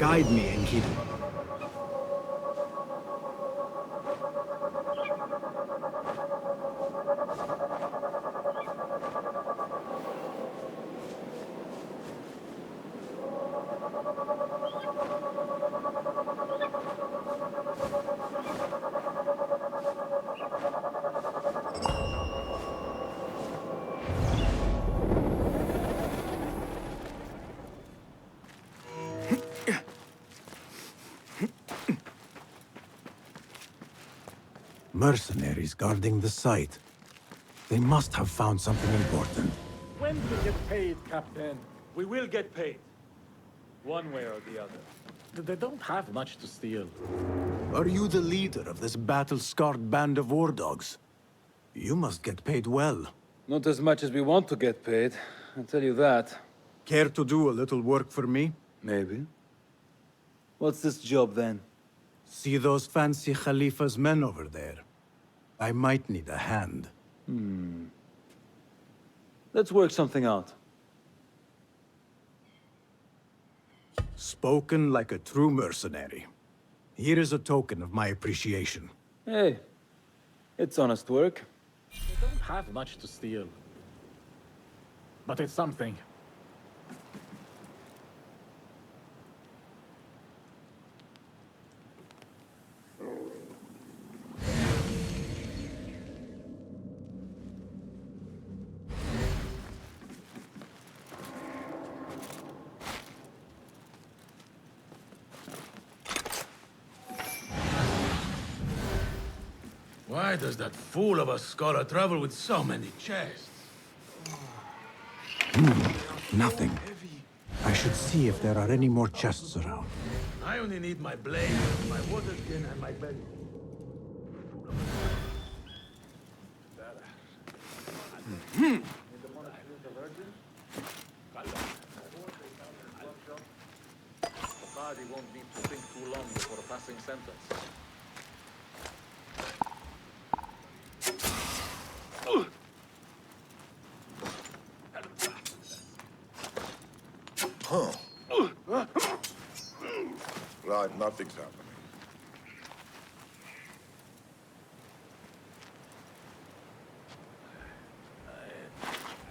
Guide me and keep... Mercenaries guarding the site. They must have found something important. When we get paid, Captain, we will get paid. One way or the other. They don't have much to steal. Are you the leader of this battle-scarred band of war dogs? You must get paid well. Not as much as we want to get paid, I'll tell you that. Care to do a little work for me? Maybe. What's this job then? See those fancy Khalifa's men over there? I might need a hand. Let's work something out. Spoken like a true mercenary. Here is a token of my appreciation. Hey, it's honest work. They don't have much to steal. But it's something. Why does that fool of a scholar travel with so many chests? Nothing. I should see if there are any more chests around. I only need my blade, my water skin, and my belly. The body won't need to think too long before a passing sentence. Right, nothing's happening.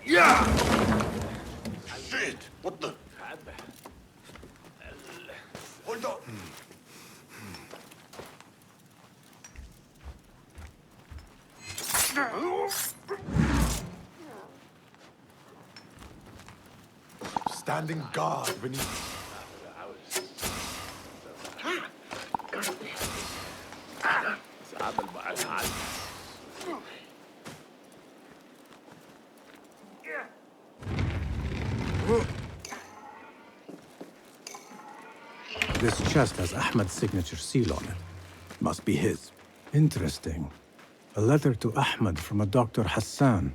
Yeah! Shit! What the? Hold on! Standing guard beneath. This chest has Ahmed's signature seal on it. Must be his. Interesting. A letter to Ahmed from a Dr. Hassan.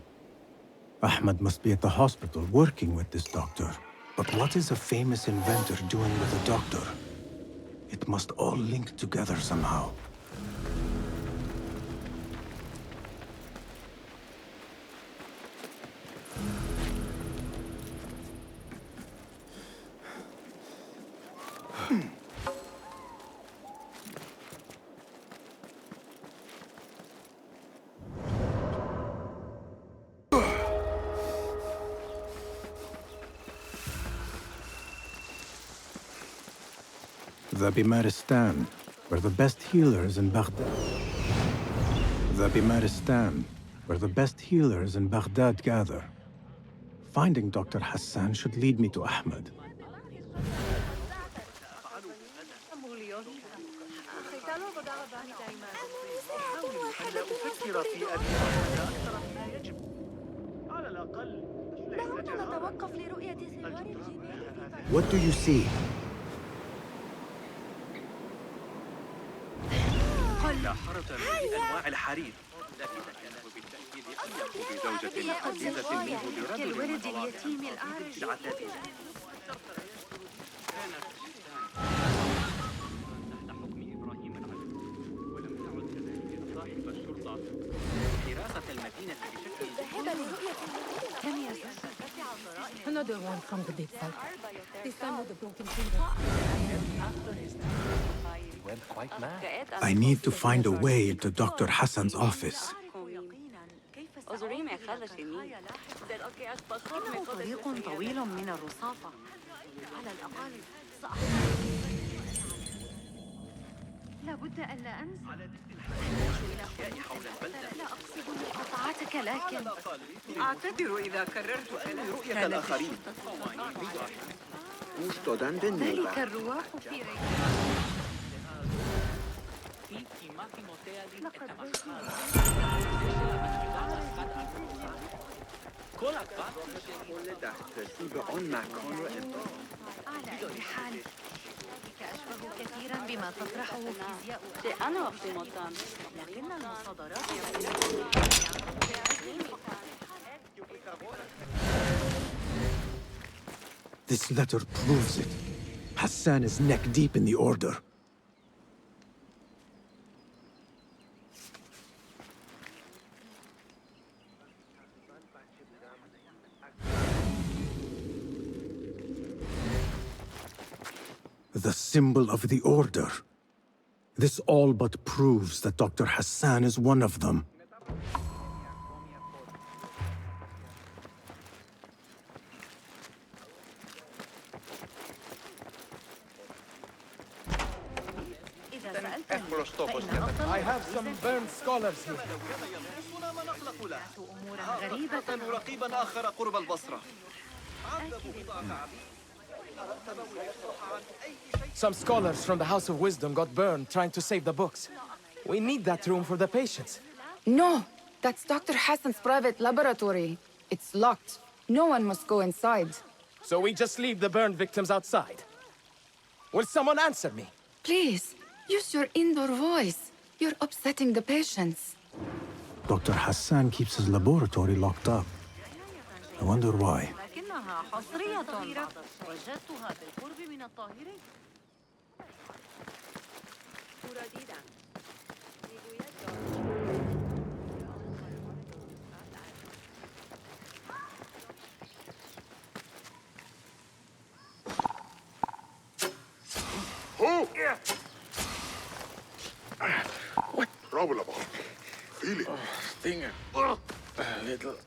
Ahmed must be at the hospital working with this doctor. But what is a famous inventor doing with a doctor? It must all link together somehow. The Bimaristan, where the best healers in Baghdad. The Bimaristan, where the best healers in Baghdad gather. Finding Dr. Hassan should lead me to Ahmed. What do you see? أنواع الحرير وبالتأكيد أنه بزوجة عزيزة منه كالولد اليتيم الأعرج. العتاد تحت حكم إبراهيم العلوي ولم تعد كذلك صاحب الشرطة حراسة المدينة بشكل ذهب لرؤية. كم يزال؟ Another one from the big side. I need to find a way into Dr. Hassan's office. إنه طريق طويل من الرصافة. على الأقل لابد أن لا أنسى. لا أقصد مقاطعتك، لكن أعتذر إذا كررت كلامي. الآخرين گوش دادن به ذلك نوبت. الرواق في ريح. کل دسترسی به آن مکان را امتحان. على أي حال ذلك أشبه كثيرا بما تطرحه فيزياء أنا وقت مطعم لكن المصادرات This letter proves it. Hassan is neck deep in the order. The symbol of the order. This all but proves that Dr. Hassan is one of them. إذا سألتني I have some burned scholars here. أمورا غريبة رقيبا آخر قرب البصرة. Some scholars from the House of Wisdom got burned trying to save the books. We need that room for the patients. No, that's Dr. Hassan's private laboratory. It's locked. No one must go inside. So we just leave the burned victims outside. Will someone answer me? Please, use your indoor voice. You're upsetting the patients. Dr. Hassan keeps his laboratory locked up. I wonder why. لكنها حصرية. وجدتها بالقرب من الطاهرين. What trouble about? Feel it. Stinger. A little.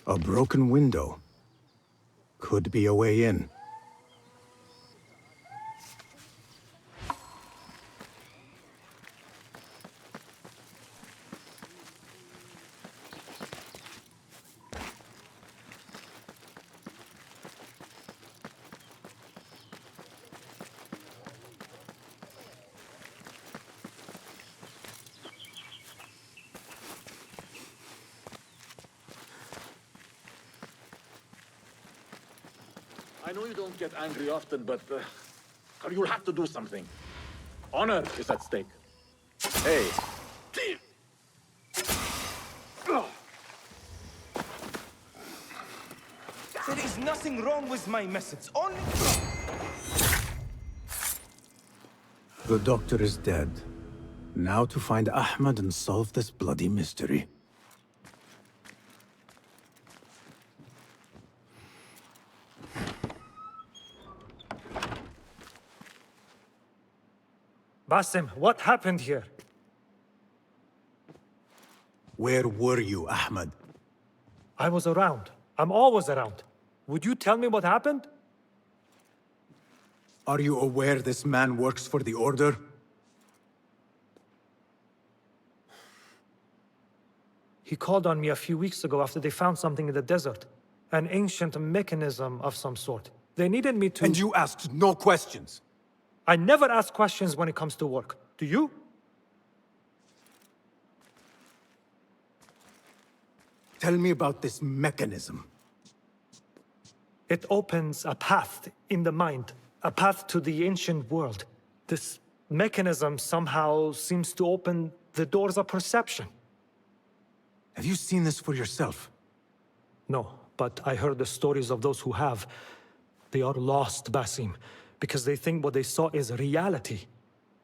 A broken window. Could be a way in. I know you don't get angry often, but you'll have to do something. Honor is at stake. Hey. There is nothing wrong with my message. Only... The doctor is dead. Now to find Ahmed and solve this bloody mystery. Basim, what happened here? Where were you, Ahmad? I was around. I'm always around. Would you tell me what happened? Are you aware this man works for the Order? He called on me a few weeks ago after they found something in the desert. An ancient mechanism of some sort. They needed me to... And you asked no questions? I never ask questions when it comes to work. Do you? Tell me about this mechanism. It opens a path in the mind, a path to the ancient world. This mechanism somehow seems to open the doors of perception. Have you seen this for yourself? No, but I heard the stories of those who have. They are lost, Basim, because they think what they saw is reality.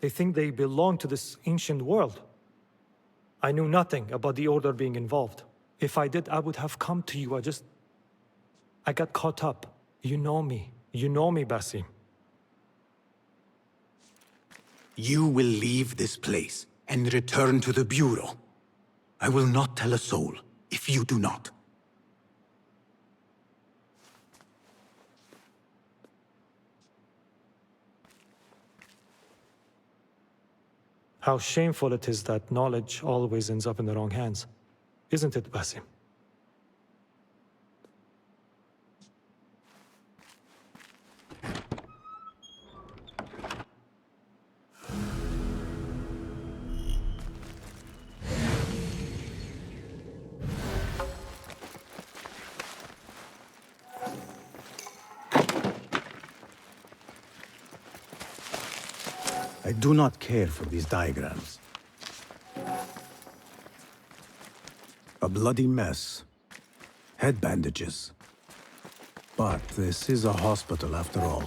They think they belong to this ancient world. I knew nothing about the Order being involved. If I did, I would have come to you. I got caught up. You know me. You know me, Basim. You will leave this place and return to the Bureau. I will not tell a soul if you do not. How shameful it is that knowledge always ends up in the wrong hands. Isn't it, Basim? I do not care for these diagrams. A bloody mess. Head bandages. But this is a hospital after all.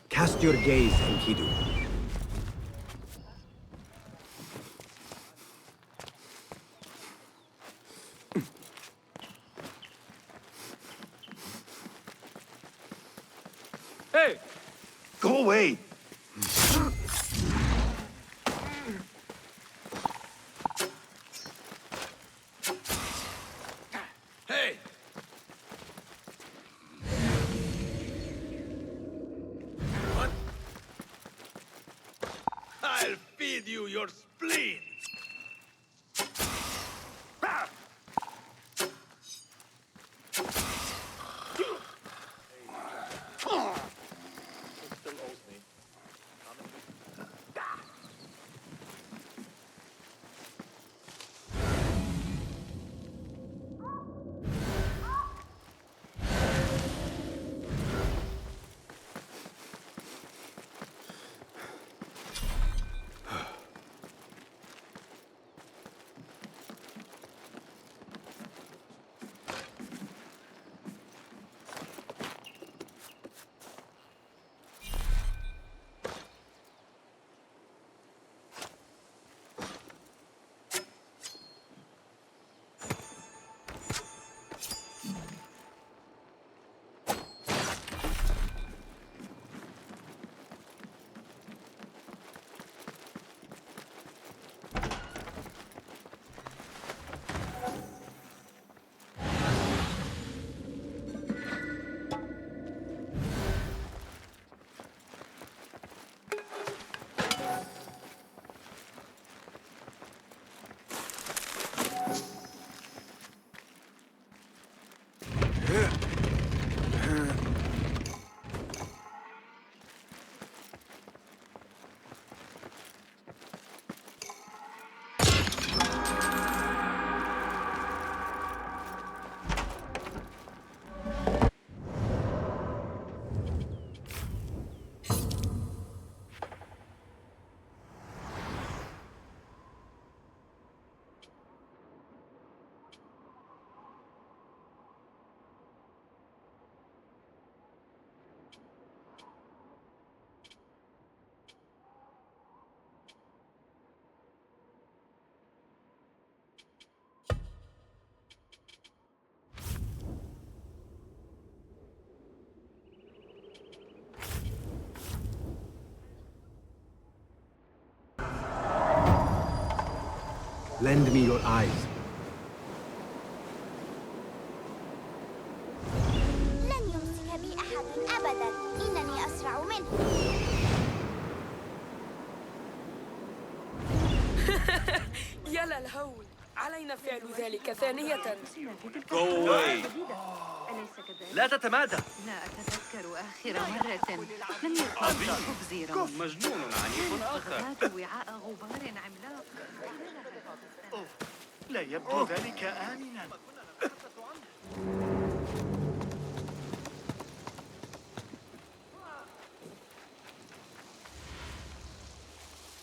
Cast your gaze, Enkidu. Hey! Go away! Hey! What? I'll feed you your spleen! Lend me your eyes. لن يمسك بي أحد أبدا. إنني أسرع منه. يا للهول، علينا فعل ذلك ثانية. Go away. لا تتمادى. لا أتذكر آخر مرة لم يكن خبزي مجنون عنيف آخر. أخذت وعاء غبار عملاق. لا يبدو ذلك آمنا.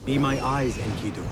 Be my eyes, Enkidu.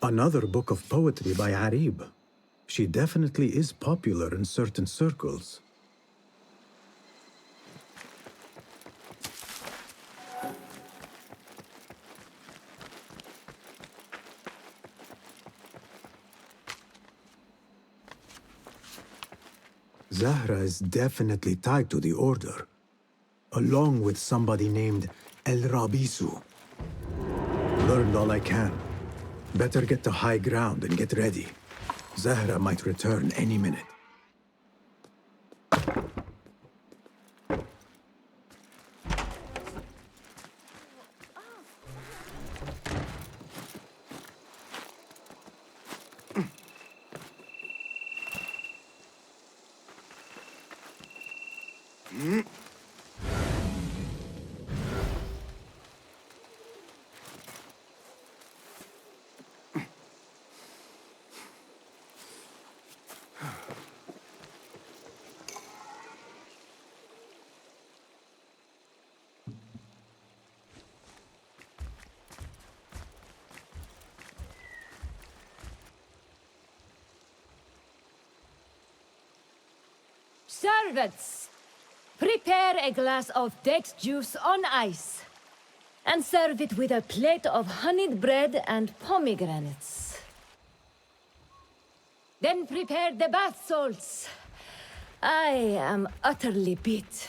Another book of poetry by Arib. She definitely is popular in certain circles. Zahra is definitely tied to the Order, along with somebody named El Rabisu. Learned all I can. Better get to high ground and get ready. Zahra might return any minute. Servants, prepare a glass of date juice on ice, and serve it with a plate of honeyed bread and pomegranates. Then prepare the bath salts. I am utterly beat.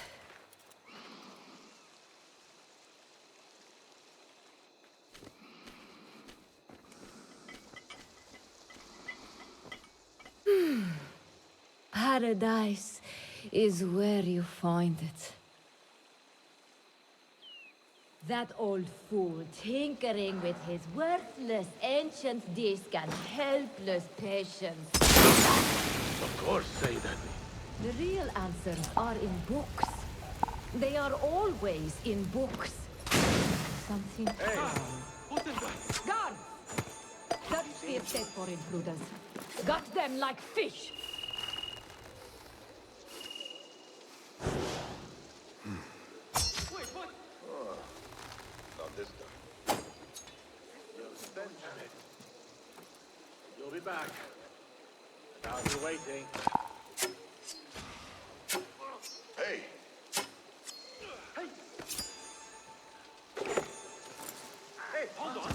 Paradise is where you find it. That old fool tinkering with his worthless ancient disc and helpless patience. Of course, say that. The real answers are in books. They are always in books. Something. Hey! Guards! Search the estate for intruders. Gut them like fish! Wait, what? Oh, not this time. Benjamin. You'll be back. I'll be waiting. Hey, Hey! Hey, hold on.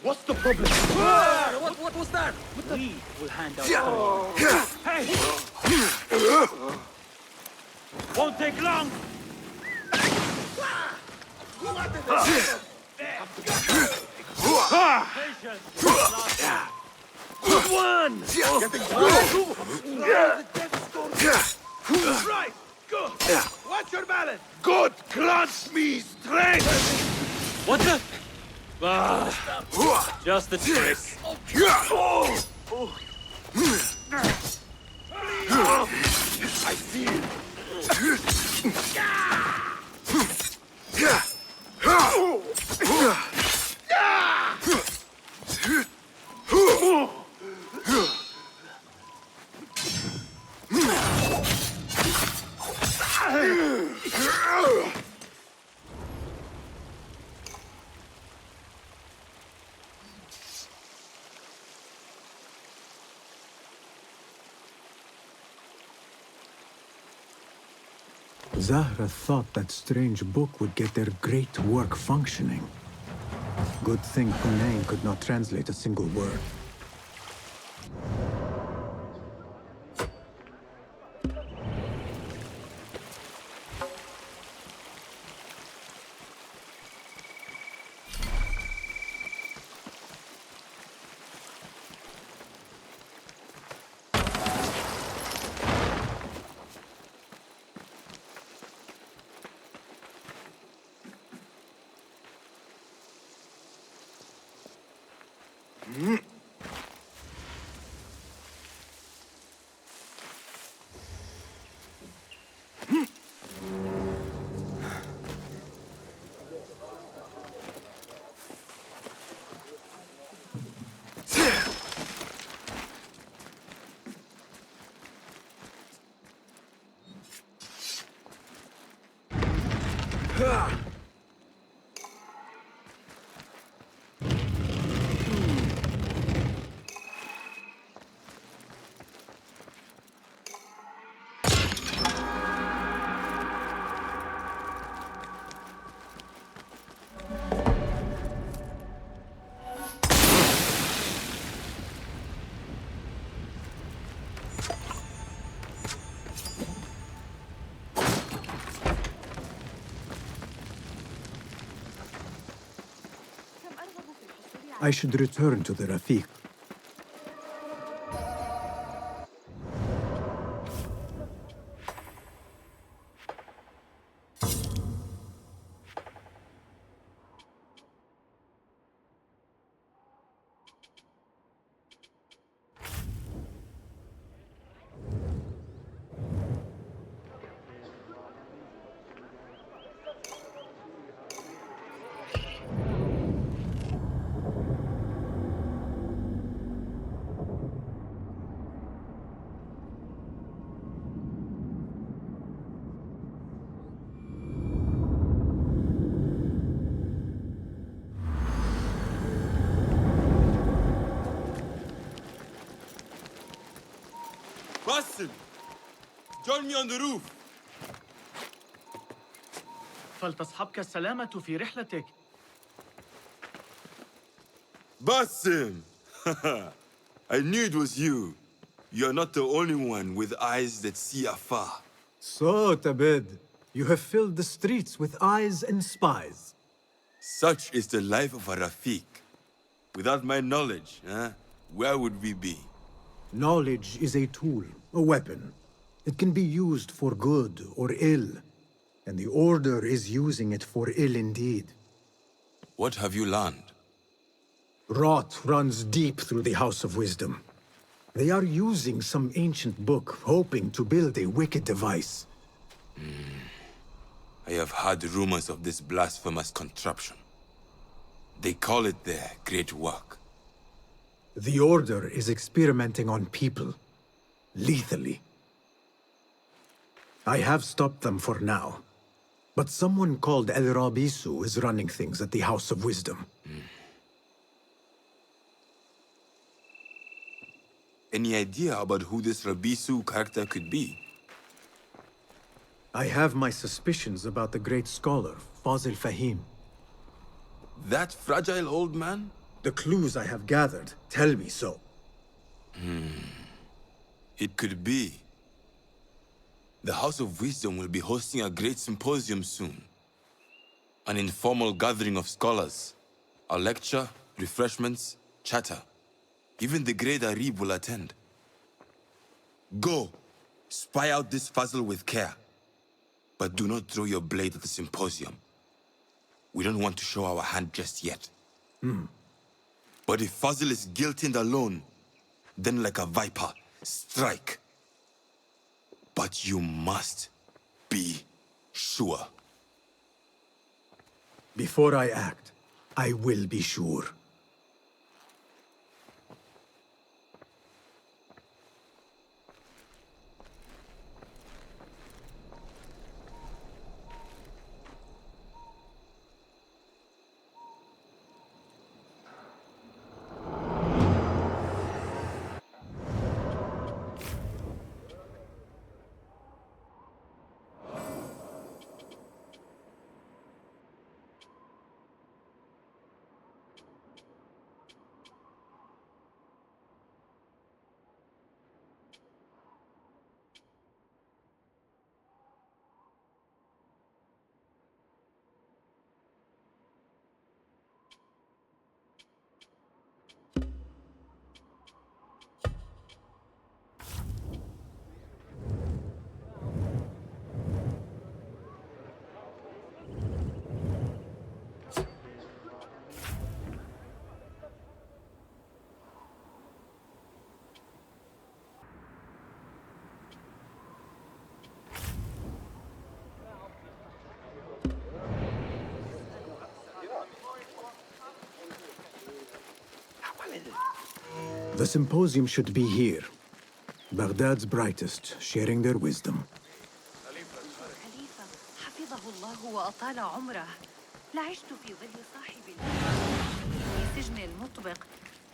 What's the problem? What was that? We will hand out. Hey! Won't take long! Patience! Good one! Right! Good! Watch your balance! God grants me strength! What the? Just the tricks. I feel. Zahra thought that strange book would get their great work functioning. Good thing Hunayn could not translate a single word. I should return to the Rafiq. Basim, join me on the roof. فلتصحبك السلامة في رحلتك. Basim! I knew it was you. You're not the only one with eyes that see afar. So, Tabid, you have filled the streets with eyes and spies. Such is the life of a Rafiq. Without my knowledge, where would we be? Knowledge is a tool, a weapon. It can be used for good or ill, and the Order is using it for ill indeed. What have you learned? Rot runs deep through the House of Wisdom. They are using some ancient book, hoping to build a wicked device. I have heard rumors of this blasphemous contraption. They call it their great work. The Order is experimenting on people, lethally. I have stopped them for now, but someone called El Rabisu is running things at the House of Wisdom. Any idea about who this Rabisu character could be? I have my suspicions about the great scholar, Fazil Fahim. That fragile old man? The clues I have gathered tell me so. It could be. The House of Wisdom will be hosting a great symposium soon. An informal gathering of scholars. A lecture, refreshments, chatter. Even the great Arib will attend. Go, spy out this puzzle with care. But do not throw your blade at the symposium. We don't want to show our hand just yet. But if Fazil is guilty and alone, then like a viper, strike. But you must be sure. Before I act, I will be sure. The symposium should be here. Baghdad's brightest, sharing their wisdom. خليفة حفظه الله وأطال عمره. لعشت في ظل صاحب في سجن المطبق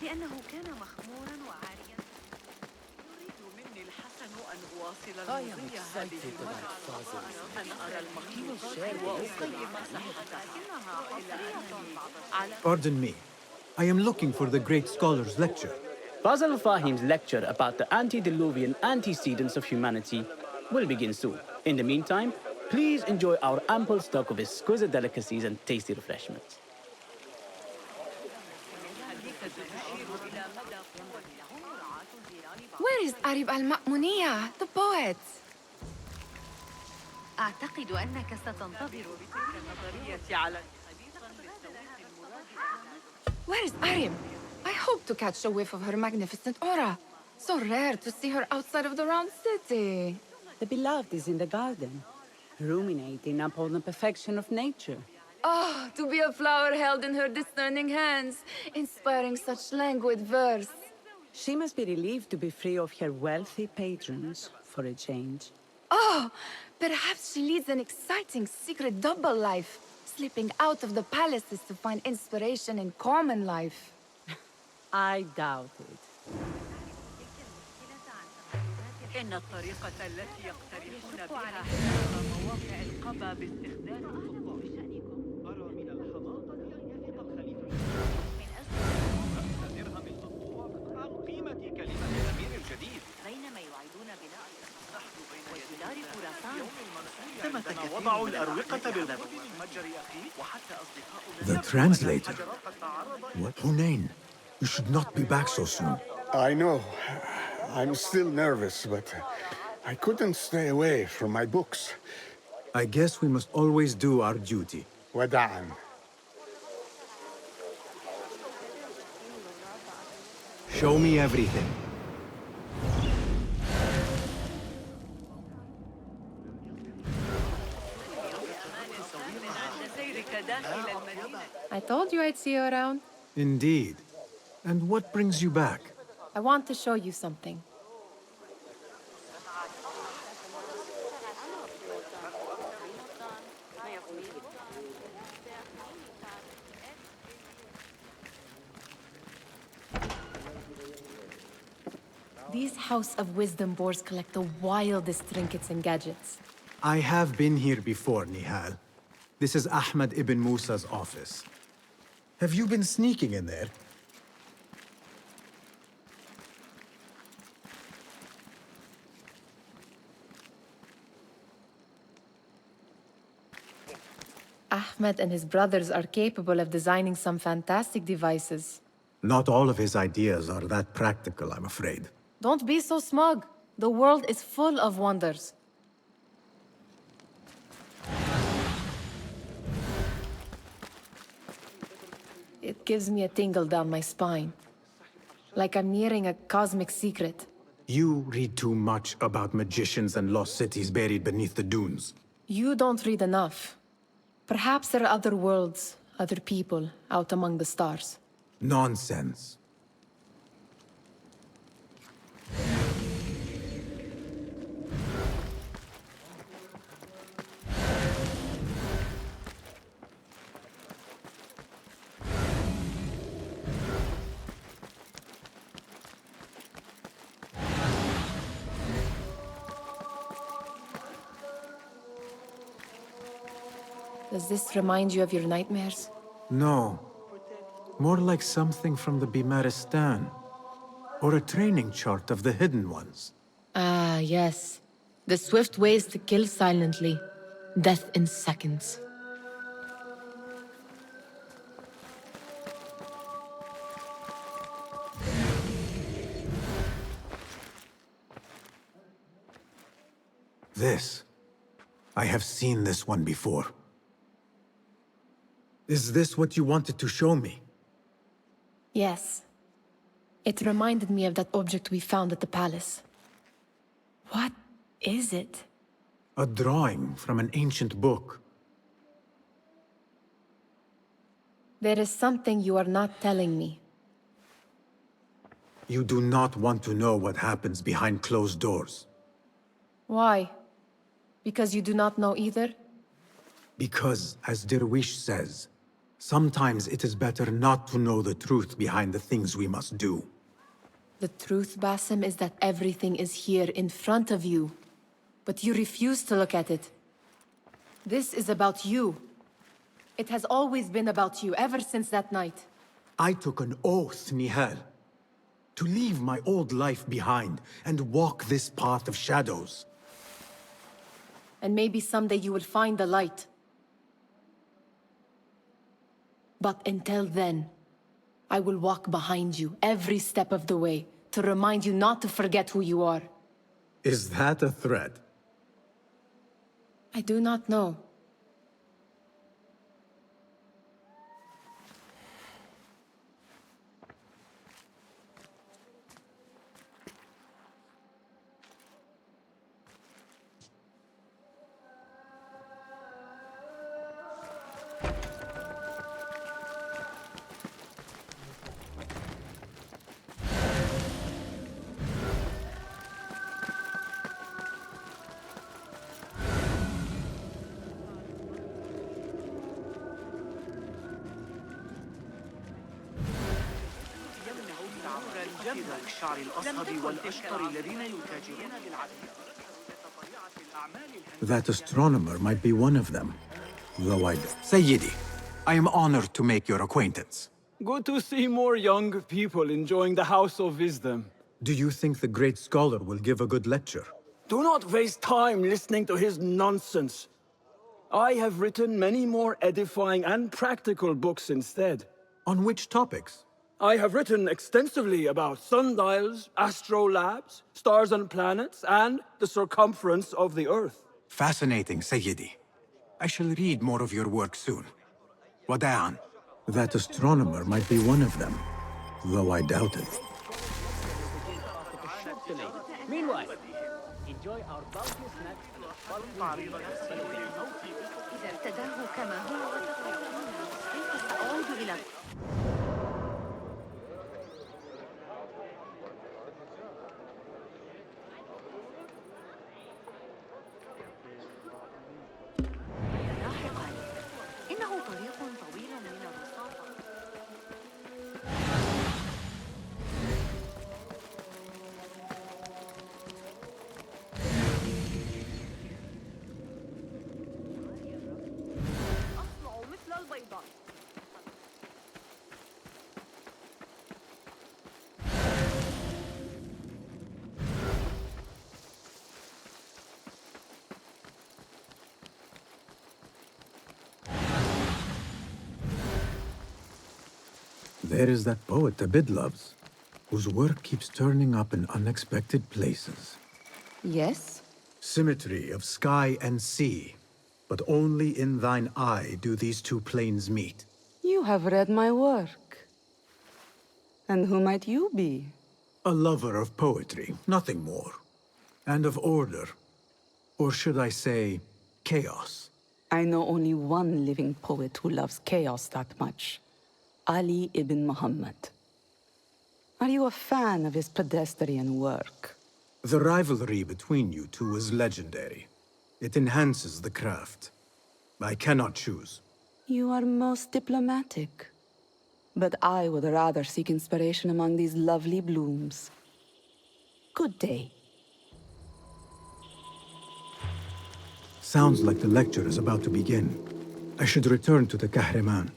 لأنه كان مخمورا وعاريا. يريد مني الحسن أن أواصل المضي هذه المرة أن أرى المخلوقات وأقيم صحتها لكنها حصرية. Pardon me. I am looking for the great scholar's lecture. Basil Fahim's lecture about the antediluvian antecedents of humanity will begin soon. In the meantime, please enjoy our ample stock of exquisite delicacies and tasty refreshments. Where is Arib al-Ma'muniya, the poet? أعتقد أنك ستنتظر بتلك النظرية على Where is Arib? I hope to catch a whiff of her magnificent aura. So rare to see her outside of the round city. The beloved is in the garden, ruminating upon the perfection of nature. Oh, to be a flower held in her discerning hands, inspiring such languid verse. She must be relieved to be free of her wealthy patrons for a change. Oh, perhaps she leads an exciting secret double life, slipping out of the palaces to find inspiration in common life. I doubt it. إن الطريقة التي يقترحون بها إنشاء مواقع القبا باستخدام الخطوط أرى من الحماقة أن يثق الخليفة من أجل درهم المطبوع عن قيمة كلمة الأمير الجديد بينما يعيدون بناء وجدار خراسان تم تناوضع الأروقة بالقدم المتجر أخي وحتى أصدقاؤنا. The translator? What? Hunain, you should not be back so soon. I know. I'm still nervous, but I couldn't stay away from my books. I guess we must always do our duty. وداعاً. Show me everything. I told you I'd see you around. Indeed. And what brings you back? I want to show you something. These House of Wisdom boards collect the wildest trinkets and gadgets. I have been here before, Nihal. This is Ahmed ibn Musa's office. Have you been sneaking in there? Ahmed and his brothers are capable of designing some fantastic devices. Not all of his ideas are that practical, I'm afraid. Don't be so smug. The world is full of wonders. It gives me a tingle down my spine. Like I'm nearing a cosmic secret. You read too much about magicians and lost cities buried beneath the dunes. You don't read enough. Perhaps there are other worlds, other people, out among the stars. Nonsense. Does this remind you of your nightmares? No. More like something from the Bimaristan. Or a training chart of the Hidden Ones. Ah, yes. The swift ways to kill silently. Death in seconds. This. I have seen this one before. Is this what you wanted to show me? Yes. It reminded me of that object we found at the palace. What is it? A drawing from an ancient book. There is something you are not telling me. You do not want to know what happens behind closed doors. Why? Because you do not know either? Because, as Derwish says, sometimes it is better not to know the truth behind the things we must do. The truth, Basim, is that everything is here in front of you. But you refuse to look at it. This is about you. It has always been about you, ever since that night. I took an oath, Nihal, to leave my old life behind and walk this path of shadows. And maybe someday you will find the light. But until then, I will walk behind you every step of the way to remind you not to forget who you are. Is that a threat? I do not know. الشعر الأصهب والأشقر الذين يتاجرون بالعديد. That astronomer might be one of them. Though I... Sayyidi, I am honored to make your acquaintance. Good to see more young people enjoying the House of Wisdom. Do you think the great scholar will give a good lecture? Do not waste time listening to his nonsense. I have written many more edifying and practical books instead. On which topics? I have written extensively about sundials, astrolabes, stars and planets, and the circumference of the Earth. Fascinating, Sayyidi. I shall read more of your work soon. Wada'an. That astronomer might be one of them, though I doubt it. Meanwhile, enjoy our bounteous snacks and the following إذا ارتداه كما هو كيف سأعود إلى لاحقا إنه طريق طويل من الرصافة. أصنع مثل البيضاء. There is that poet Abid loves, whose work keeps turning up in unexpected places. Yes? Symmetry of sky and sea, but only in thine eye do these two planes meet. You have read my work. And who might you be? A lover of poetry, nothing more. And of order. Or should I say, chaos. I know only one living poet who loves chaos that much. Ali ibn Muhammad. Are you a fan of his pedestrian work? The rivalry between you two is legendary. It enhances the craft. I cannot choose. You are most diplomatic. But I would rather seek inspiration among these lovely blooms. Good day. Sounds like the lecture is about to begin. I should return to the Kahraman.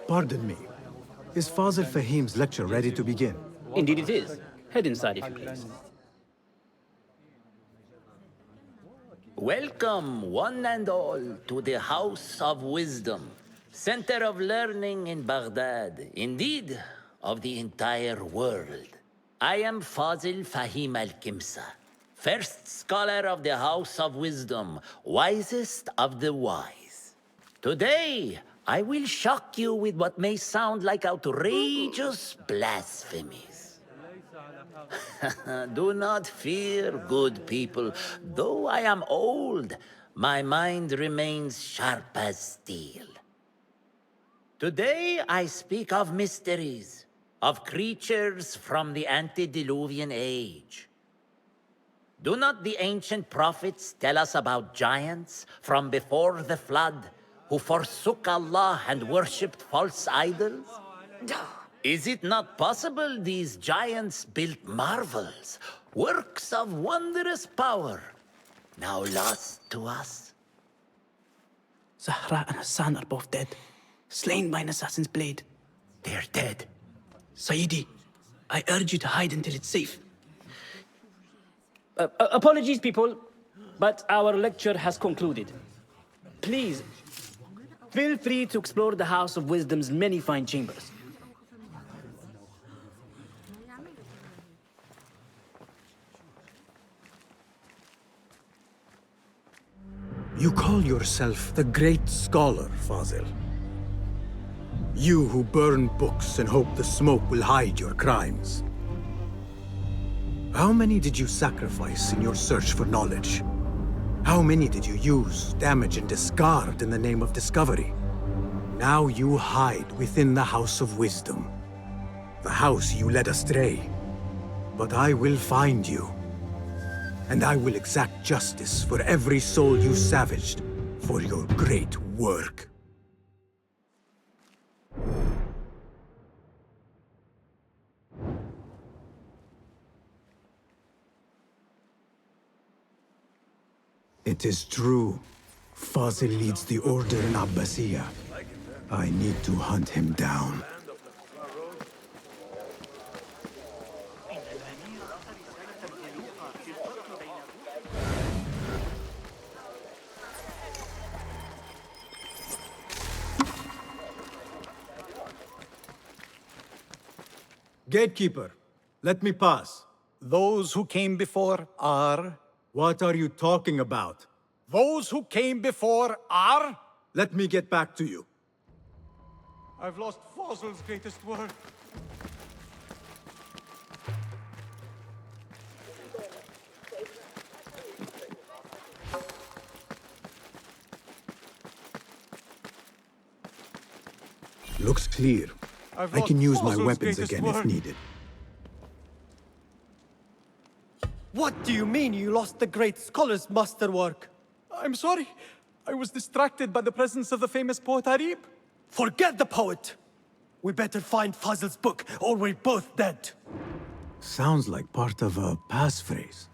Pardon me. Is Fazil Fahim's lecture ready to begin? Indeed it is. Head inside if you please. Welcome, one and all, to the House of Wisdom, center of learning in Baghdad, indeed, of the entire world. I am Fazil Fahim al-Kimsa, first scholar of the House of Wisdom, wisest of the wise. Today, I will shock you with what may sound like outrageous blasphemies. Do not fear, good people. Though I am old, my mind remains sharp as steel. Today I speak of mysteries, of creatures from the antediluvian age. Do not the ancient prophets tell us about giants from before the flood who forsook Allah and worshipped false idols? Is it not possible these giants built marvels, works of wondrous power, now lost to us? Zahra and Hassan are both dead, slain by an assassin's blade. They're dead. Sayyidi, I urge you to hide until it's safe. Apologies, people, but our lecture has concluded. Please, feel free to explore the House of Wisdom's many fine chambers. You call yourself the great scholar, Fazil. You who burn books and hope the smoke will hide your crimes. How many did you sacrifice in your search for knowledge? How many did you use, damage, and discard in the name of discovery? Now you hide within the House of Wisdom. The house you led astray. But I will find you. And I will exact justice for every soul you savaged for your great work. It is true. Fazil leads the order in Abbasiyah. I need to hunt him down. Gatekeeper, let me pass. Those who came before are... What are you talking about? Those who came before are... Let me get back to you. I've lost Fossil's greatest work. Looks clear. I can use my weapons again if needed. What do you mean you lost the great scholar's masterwork? I'm sorry. I was distracted by the presence of the famous poet Arib. Forget the poet! We better find Fazl's book, or we're both dead. Sounds like part of a passphrase.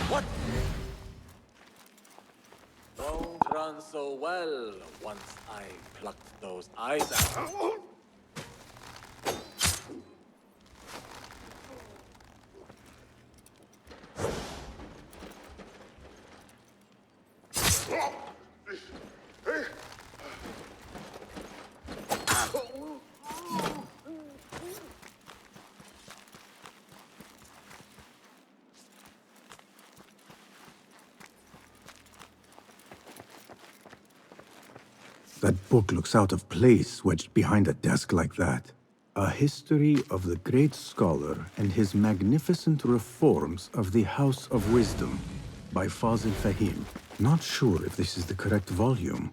What? Don't run so well once I plucked those eyes out. That book looks out of place wedged behind a desk like that. A history of the great scholar and his magnificent reforms of the House of Wisdom by Fazil Fahim. Not sure if this is the correct volume.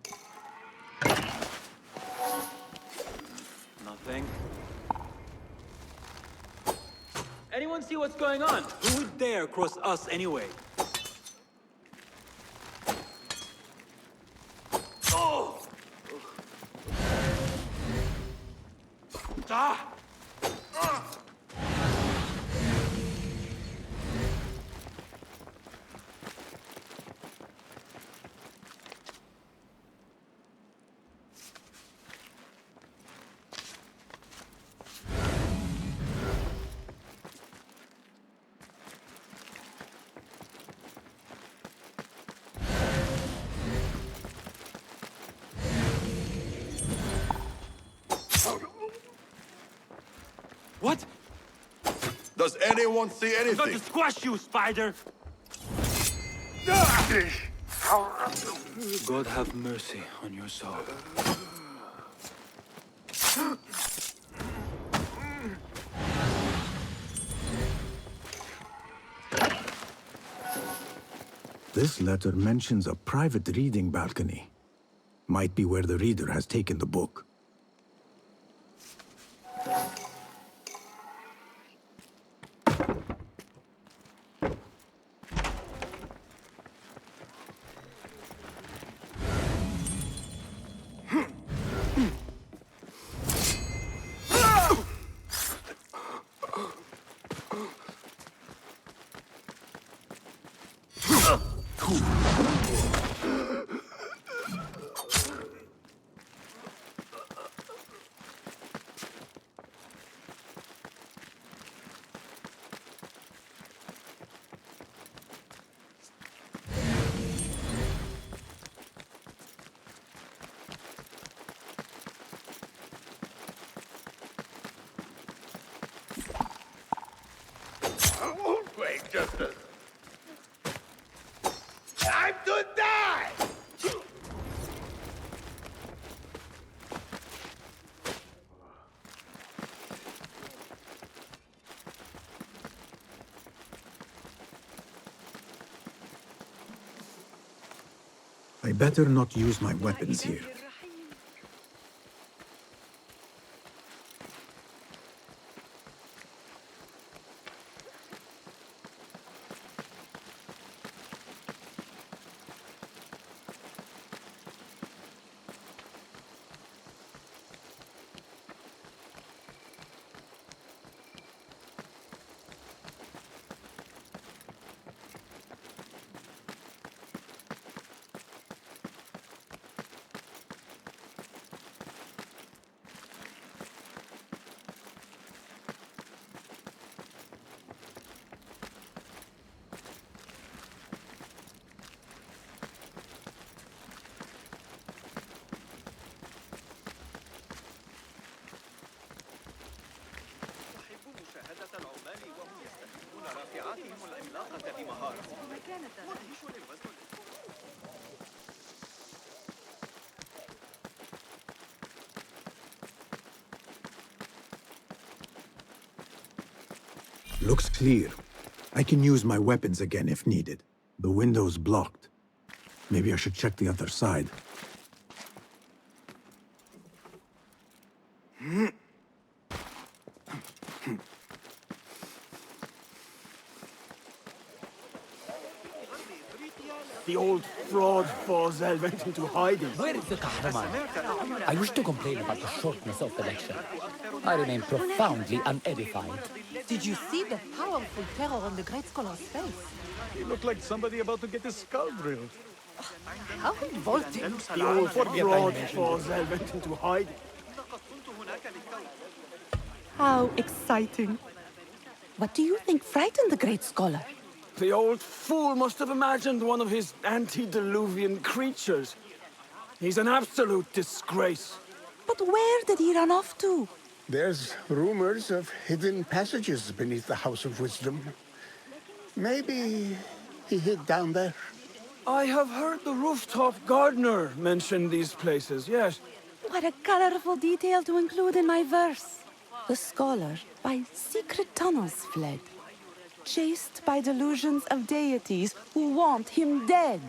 Nothing. Anyone see what's going on? Who would dare cross us anyway? Oh! Ah! What? Does anyone see anything? I'm going to squash you, spider! God have mercy on your soul. This letter mentions a private reading balcony. Might be where the reader has taken the book. Time to die! I better not use my weapons here. Looks clear. I can use my weapons again if needed. The window's blocked. Maybe I should check the other side. The old fraud Sosyal went into hiding. Where is the Kahraman? I wish to complain about the shortness of the lecture. I remain profoundly unedified. Did you see the powerful terror on the great scholar's face? He looked like somebody about to get his skull drilled. How revolting. The old fraud Sosyal went into hiding. How exciting. What do you think frightened the great scholar? The old fool must have imagined one of his antediluvian creatures. He's an absolute disgrace. But where did he run off to? There's rumors of hidden passages beneath the House of Wisdom. Maybe he hid down there. I have heard the rooftop gardener mention these places, yes. What a colorful detail to include in my verse. The scholar by secret tunnels fled, chased by delusions of deities who want him dead.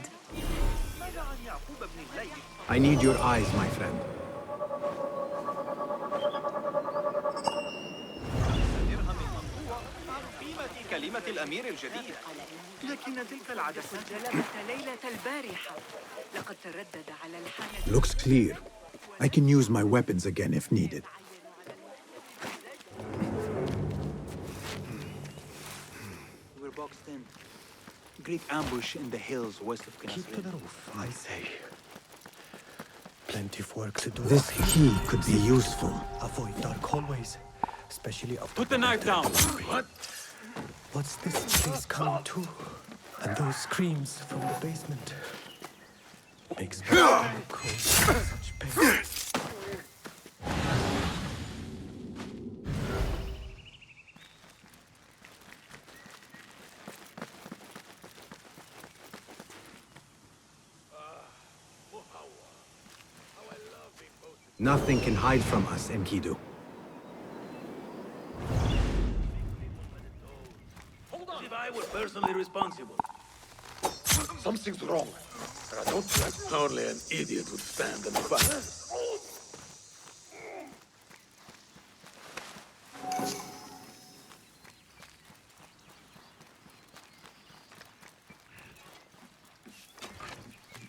I need your eyes, my friend. كلمة الأمير الجديد لكن تلك العدسات ليلة البارحة لقد تردد على الحانة. Looks clear. I can use my weapons again if needed. We're boxed in. Great ambush in the hills west of Keep to the roof, I say. Plenty of work to do. This key could be useful. Avoid dark hallways, especially after. Put the knife down. What? What's this place coming to? And those screams from the basement makes me cold. Such pain. Nothing can hide from us, Enkidu. Hold on. If I were personally responsible. Something's wrong. I don't think only an idiot would stand in the fire.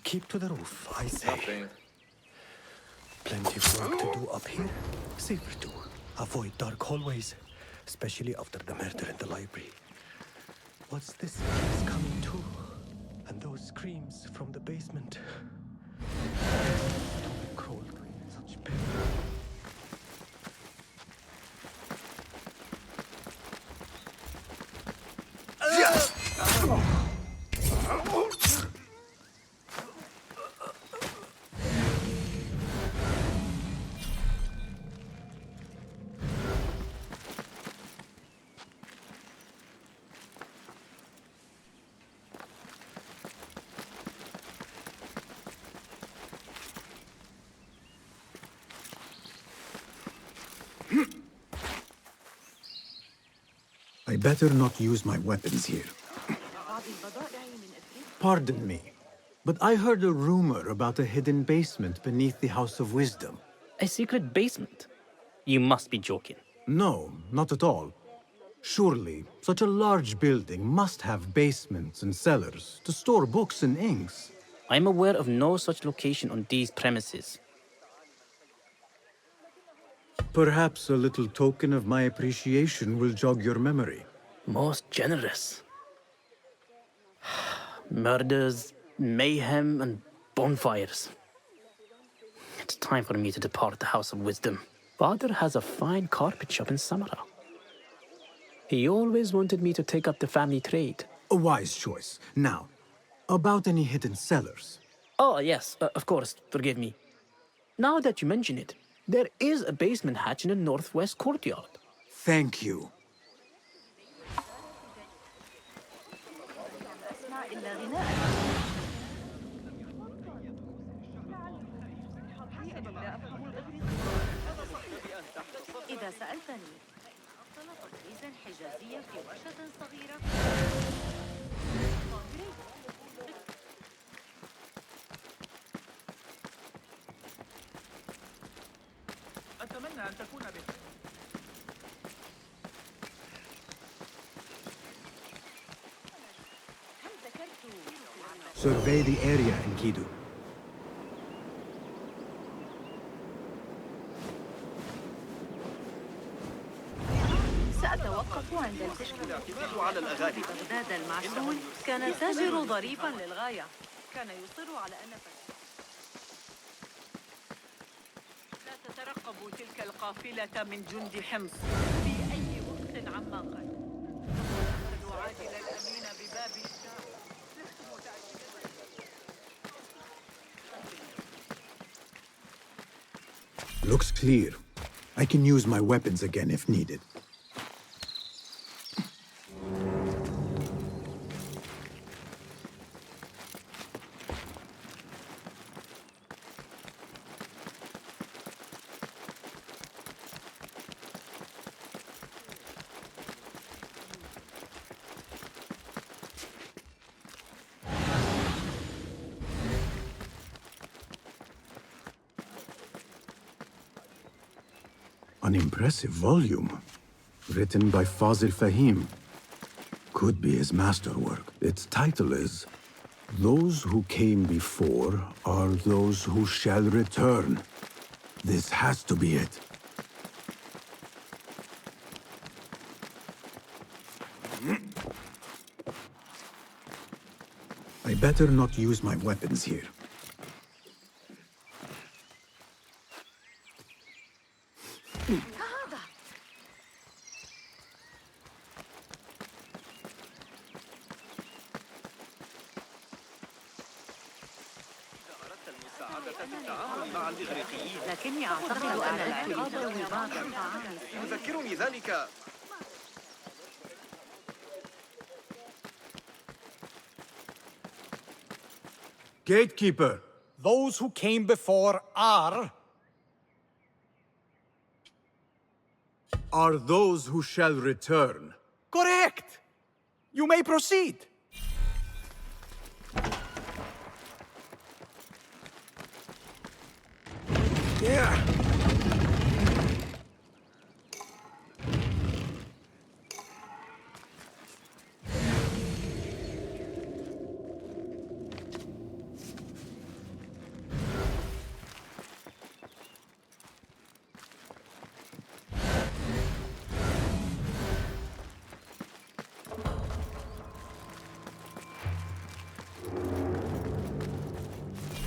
Keep to the roof, I say. Nothing. Plenty of work to do up here. Safer too. Avoid dark hallways, especially after the murder in the library. What's this place coming to? And those screams from the basement. Cold, such pain. I better not use my weapons here. Pardon me, But I heard a rumor about a hidden basement beneath the House of Wisdom. A secret basement? You must be joking. No, not at all. Surely, such a large building must have basements and cellars to store books and inks. I'm aware of no such location on these premises. Perhaps a little token of my appreciation will jog your memory. Most generous. Murders, mayhem, and bonfires. It's time for me to depart the House of Wisdom. Father has a fine carpet shop in Samara. He always wanted me to take up the family trade. A wise choice. Now, about any hidden cellars? Oh, yes, of course, forgive me. Now that you mention it, there is a basement hatch in the northwest courtyard. Thank you. إذا سألتني طلب فيزا حجازية في ورشة صغيرة أتمنى أن تكون بخير. Survey the area, Enkidu. سأتوقف عند الاعتماد على الأغاني. بغداد المعسول كان تاجر ظريفا للغاية. كان يصر على أن لا تترقبوا تلك القافلة من جند حمص في أي وقت عما قد. عاجل الأمين بباب الشام. Looks clear. I can use my weapons again if needed. An impressive volume, written by Fazil Fahim. Could be his masterwork. Its title is, "Those who came before are those who shall return." This has to be it. I better not use my weapons here. لكني أعتقد أن الأكل بعض يذكرني ذلك. Gatekeeper, those who came before are those who shall return. Correct! You may proceed. Yeah.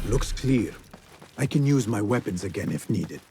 Looks clear. I can use my weapons again if needed.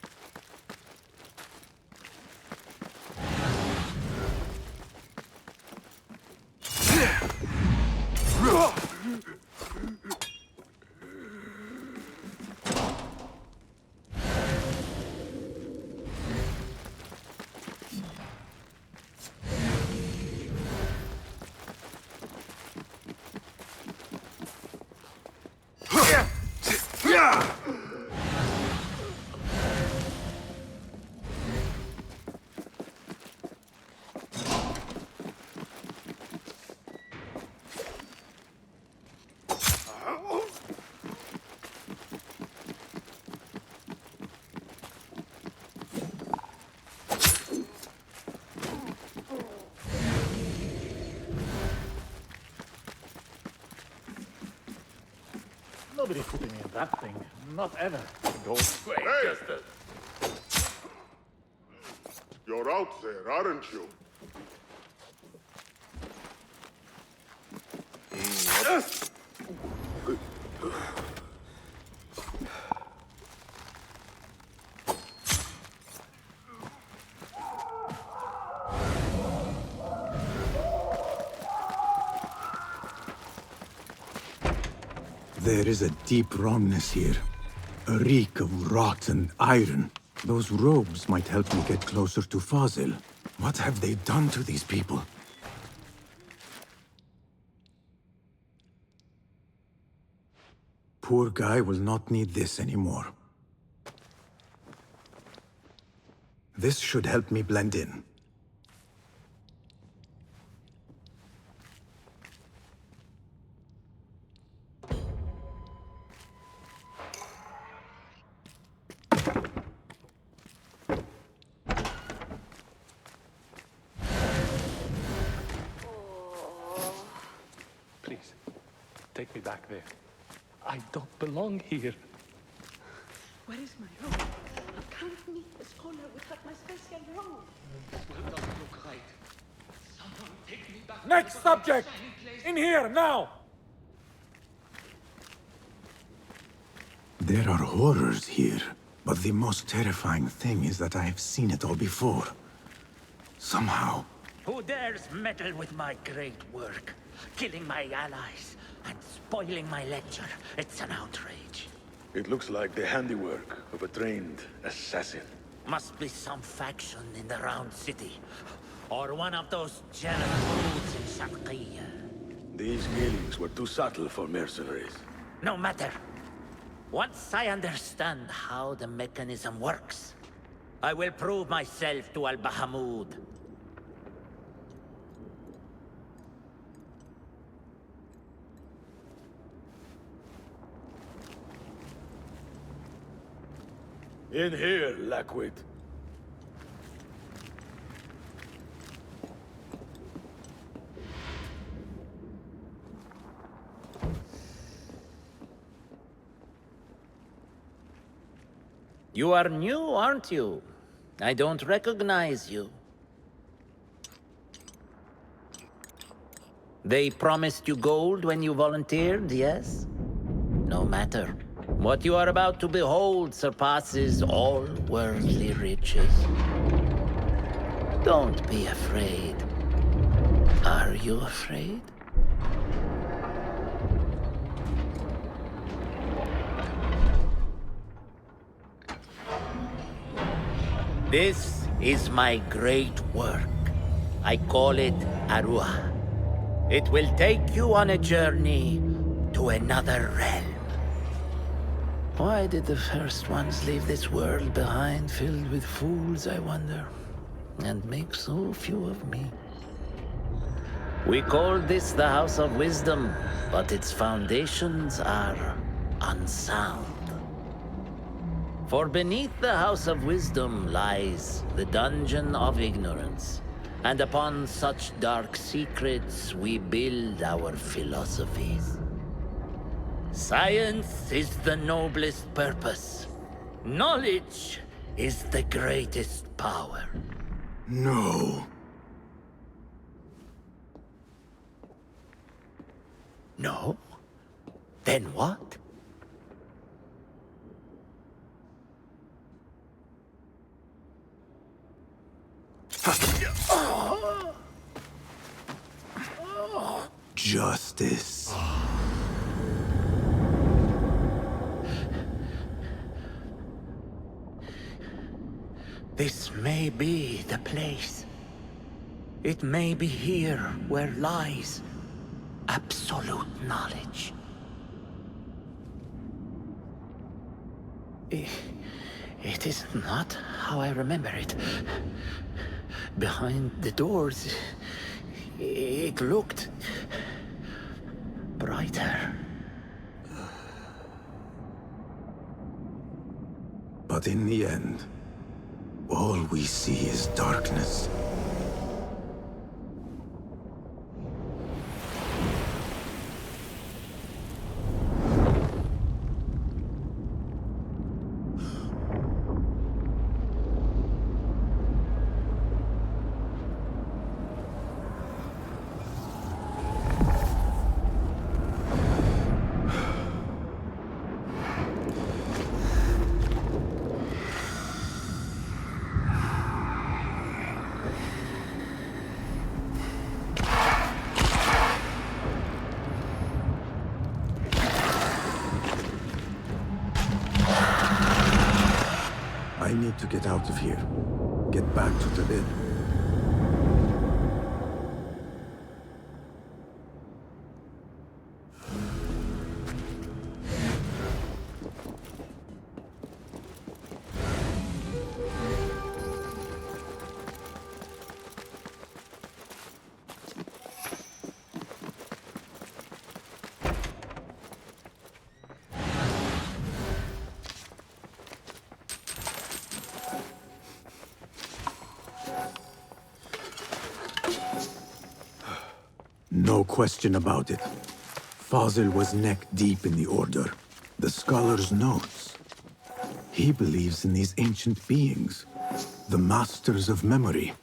Nobody put me in that thing. Not ever. Go away, Chester. You're out there, aren't you? There is a deep wrongness here. A reek of rotten iron. Those robes might help me get closer to Fazil. What have they done to these people? Poor guy will not need this anymore. This should help me blend in. Please, take me back there. I don't belong here. Where is my room? I can't meet a scholar without my special robe. Well, doesn't look right. Someone take me back. Next subject! In here, now! There are horrors here, but the most terrifying thing is that I have seen it all before. Somehow. Who dares meddle with my great work? Killing my allies and spoiling my lecture. It's an outrage. It looks like the handiwork of a trained assassin. Must be some faction in the Round City. Or one of those jealous brutes in Sharqiyya. These killings were too subtle for mercenaries. No matter. Once I understand how the mechanism works, I will prove myself to Al-Bahamud. In here, Lackwit. You are new, aren't you? I don't recognize you. They promised you gold when you volunteered, yes? No matter. What you are about to behold surpasses all worldly riches. Don't be afraid. Are you afraid? This is my great work. I call it Arua. It will take you on a journey to another realm. Why did the first ones leave this world behind, filled with fools, I wonder, and make so few of me? We call this the House of Wisdom, but its foundations are unsound. For beneath the House of Wisdom lies the Dungeon of Ignorance, and upon such dark secrets we build our philosophies. Science is the noblest purpose. Knowledge is the greatest power. No. No? Then what? Justice. This may be the place. It may be here where lies absolute knowledge. It is not how I remember it. Behind the doors, it looked brighter. But in the end, all we see is darkness. to get out of here. Get back to the inn. No question about it. Fazil was neck deep in the Order. The scholar's notes. He believes in these ancient beings, the masters of memory.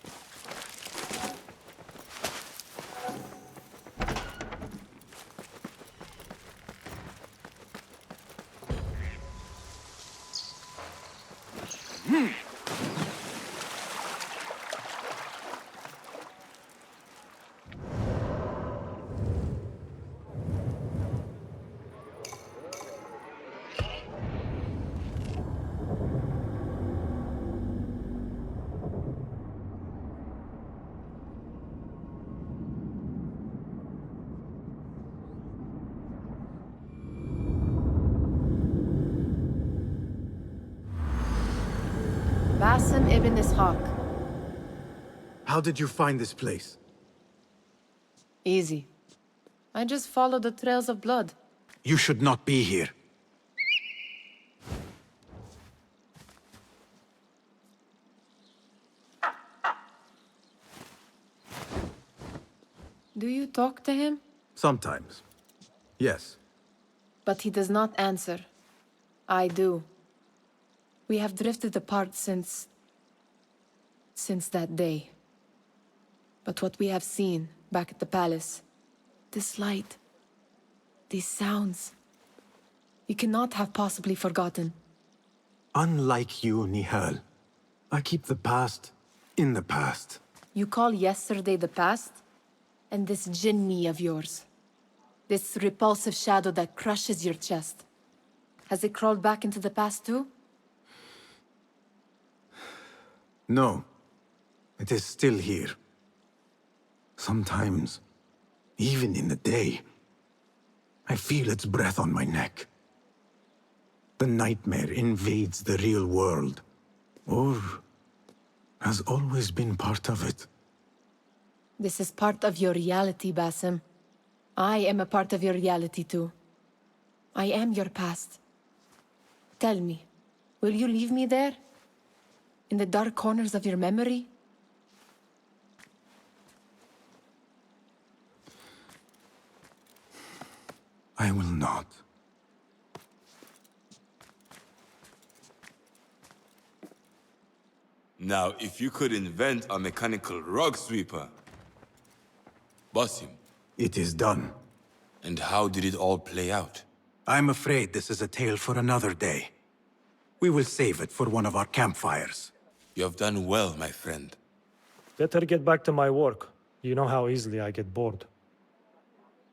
Basim ibn Ishaq. How did you find this place? Easy. I just followed the trails of blood. You should not be here. Do you talk to him? Sometimes. Yes. But he does not answer. I do. We have drifted apart since that day. But what we have seen back at the palace, this light, these sounds, you cannot have possibly forgotten. Unlike you, Nihal, I keep the past in the past. You call yesterday the past? And this jinni of yours, this repulsive shadow that crushes your chest, has it crawled back into the past too? No. It is still here. Sometimes, even in the day, I feel its breath on my neck. The nightmare invades the real world, or has always been part of it. This is part of your reality, Basim. I am a part of your reality too. I am your past. Tell me, will you leave me there? In the dark corners of your memory? I will not. Now, if you could invent a mechanical rug sweeper. Basim. It is done. And how did it all play out? I'm afraid this is a tale for another day. We will save it for one of our campfires. You have done well, my friend. Better get back to my work. You know how easily I get bored.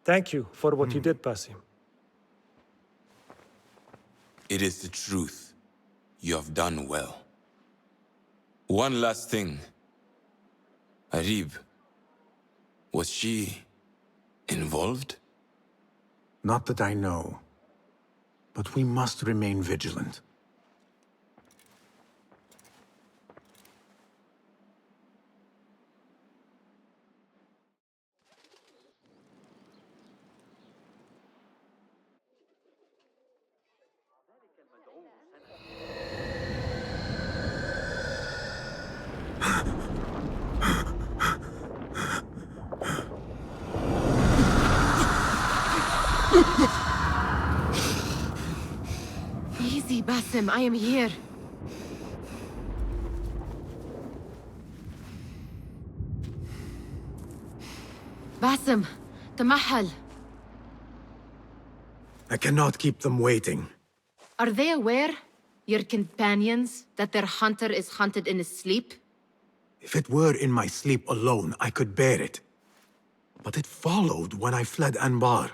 Thank you for what you did, Basim. It is the truth. You have done well. One last thing. Arib, was she involved? Not that I know. But we must remain vigilant. Easy, Basim, I am here. Basim, تمهل. I cannot keep them waiting. Are they aware, your companions, that their hunter is hunted in his sleep? If it were in my sleep alone, I could bear it. But it followed when I fled Anbar.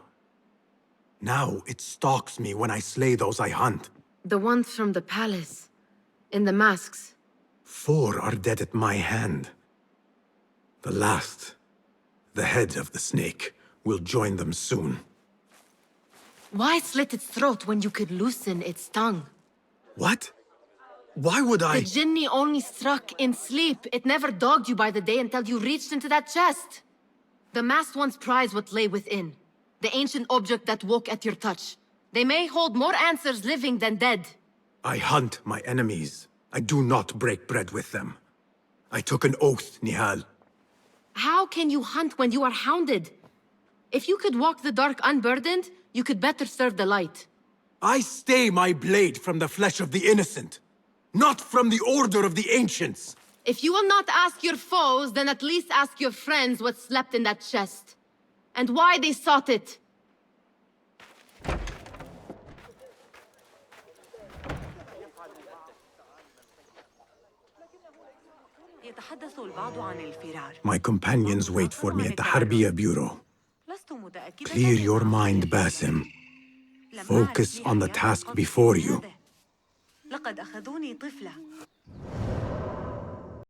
Now it stalks me when I slay those I hunt. The ones from the palace, in the masks. 4 are dead at my hand. The last, the head of the snake, will join them soon. Why slit its throat when you could loosen its tongue? What? Why would I? The Jinni only struck in sleep. It never dogged you by the day until you reached into that chest. The masked ones prize what lay within. The ancient object that woke at your touch. They may hold more answers living than dead. I hunt my enemies. I do not break bread with them. I took an oath, Nihal. How can you hunt when you are hounded? If you could walk the dark unburdened, you could better serve the light. I stay my blade from the flesh of the innocent, not from the order of the ancients. If you will not ask your foes, then at least ask your friends what slept in that chest. And why they sought it. يتحدث البعض عن الفرار. My companions wait for me at the Harbiya Bureau. لست متأكدة. Clear your mind, Basim. Focus on the task before you. لقد أخذوني طفلة.